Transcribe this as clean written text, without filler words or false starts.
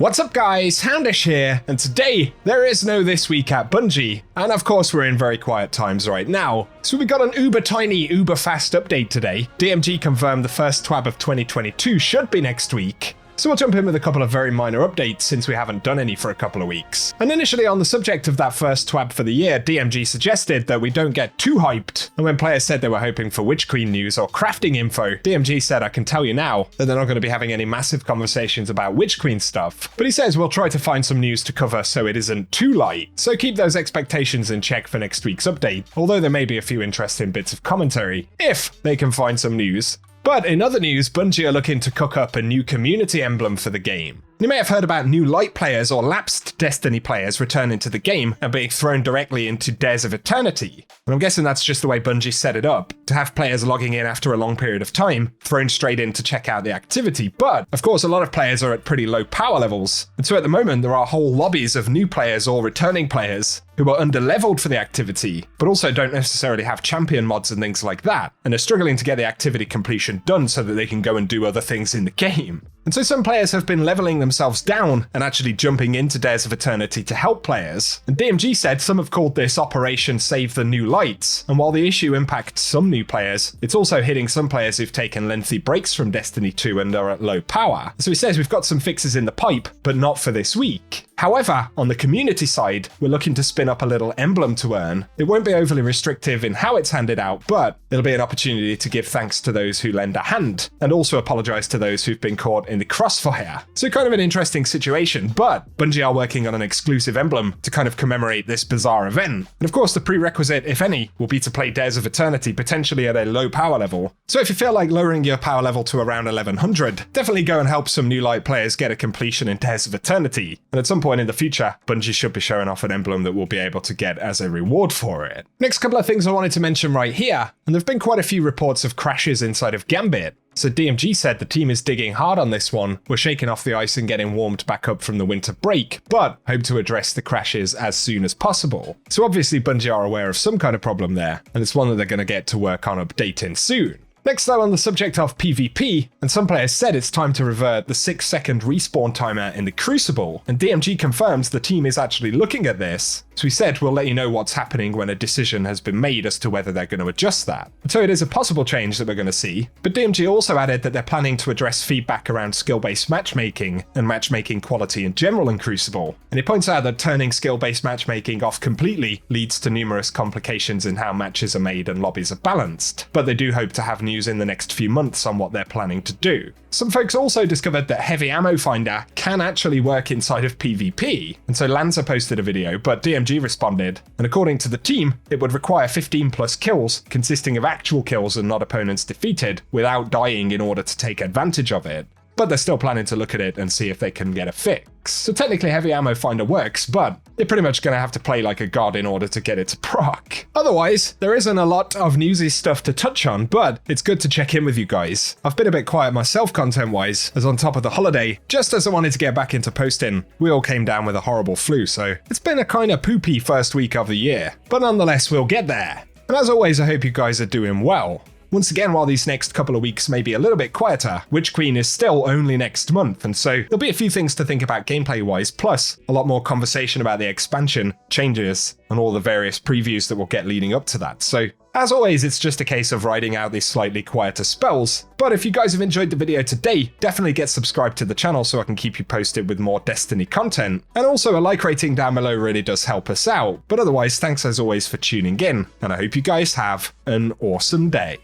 What's up guys, Houndish here, and today there is no This Week at Bungie, and of course we're in very quiet times right now, so we got an uber tiny, uber fast update today. DMG confirmed the first TWAB of 2022 should be next week. So we'll jump in with a couple of very minor updates since we haven't done any for a couple of weeks. And initially on the subject of that first TWAB for the year, DMG suggested that we don't get too hyped. And when players said they were hoping for Witch Queen news or crafting info, DMG said I can tell you now that they're not going to be having any massive conversations about Witch Queen stuff. But he says we'll try to find some news to cover so it isn't too light. So keep those expectations in check for next week's update, although there may be a few interesting bits of commentary, if they can find some news. But in other news, Bungie are looking to cook up a new community emblem for the game. You may have heard about new light players or lapsed Destiny players returning to the game and being thrown directly into Days of Eternity. And I'm guessing that's just the way Bungie set it up, to have players logging in after a long period of time, thrown straight in to check out the activity. But, of course, a lot of players are at pretty low power levels, and so at the moment there are whole lobbies of new players or returning players who are under-leveled for the activity, but also don't necessarily have champion mods and things like that, and are struggling to get the activity completion done so that they can go and do other things in the game. And so some players have been leveling themselves down and actually jumping into Days of Eternity to help players. And DMG said some have called this Operation Save the New Lights, and while the issue impacts some new players, it's also hitting some players who've taken lengthy breaks from Destiny 2 and are at low power. So he says we've got some fixes in the pipe, but not for this week. However, on the community side, we're looking to spin up a little emblem to earn. It won't be overly restrictive in how it's handed out, but it'll be an opportunity to give thanks to those who lend a hand, and also apologize to those who've been caught in the crossfire. So kind of an interesting situation, but Bungie are working on an exclusive emblem to kind of commemorate this bizarre event. And of course, the prerequisite, if any, will be to play Days of Eternity, potentially at a low power level. So if you feel like lowering your power level to around 1100, definitely go and help some new light players get a completion in Days of Eternity. And at some point in the future, Bungie should be showing off an emblem that we'll be able to get as a reward for it. Next couple of things I wanted to mention right here, and there've been quite a few reports of crashes inside of Gambit. So DMG said the team is digging hard on this one, we're shaking off the ice and getting warmed back up from the winter break, but hope to address the crashes as soon as possible. So obviously Bungie are aware of some kind of problem there, and it's one that they're going to get to work on updating soon. Next though, on the subject of PvP, and some players said it's time to revert the 6-second respawn timer in the Crucible, and DMG confirms the team is actually looking at this. So he said we'll let you know what's happening when a decision has been made as to whether they're going to adjust that. And so it is a possible change that we're going to see, but DMG also added that they're planning to address feedback around skill-based matchmaking and matchmaking quality in general in Crucible. And he points out that turning skill-based matchmaking off completely leads to numerous complications in how matches are made and lobbies are balanced, but they do hope to have news in the next few months on what they're planning to do. Some folks also discovered that Heavy Ammo Finder can actually work inside of PvP, and so Lanza posted a video, but DMG responded, and according to the team, it would require 15 plus kills, consisting of actual kills and not opponents defeated, without dying in order to take advantage of it. But they're still planning to look at it and see if they can get a fix. So technically Heavy Ammo Finder works, but you're pretty much going to have to play like a god in order to get it to proc. Otherwise, there isn't a lot of newsy stuff to touch on, but it's good to check in with you guys. I've been a bit quiet myself content-wise, as on top of the holiday, just as I wanted to get back into posting, we all came down with a horrible flu, so it's been a kind of poopy first week of the year. But nonetheless, we'll get there. And as always, I hope you guys are doing well. Once again, while these next couple of weeks may be a little bit quieter, Witch Queen is still only next month, and so there'll be a few things to think about gameplay-wise, plus a lot more conversation about the expansion, changes, and all the various previews that we'll get leading up to that. So, as always, it's just a case of riding out these slightly quieter spells. But if you guys have enjoyed the video today, definitely get subscribed to the channel so I can keep you posted with more Destiny content. And also a like rating down below really does help us out. But otherwise, thanks as always for tuning in, and I hope you guys have an awesome day.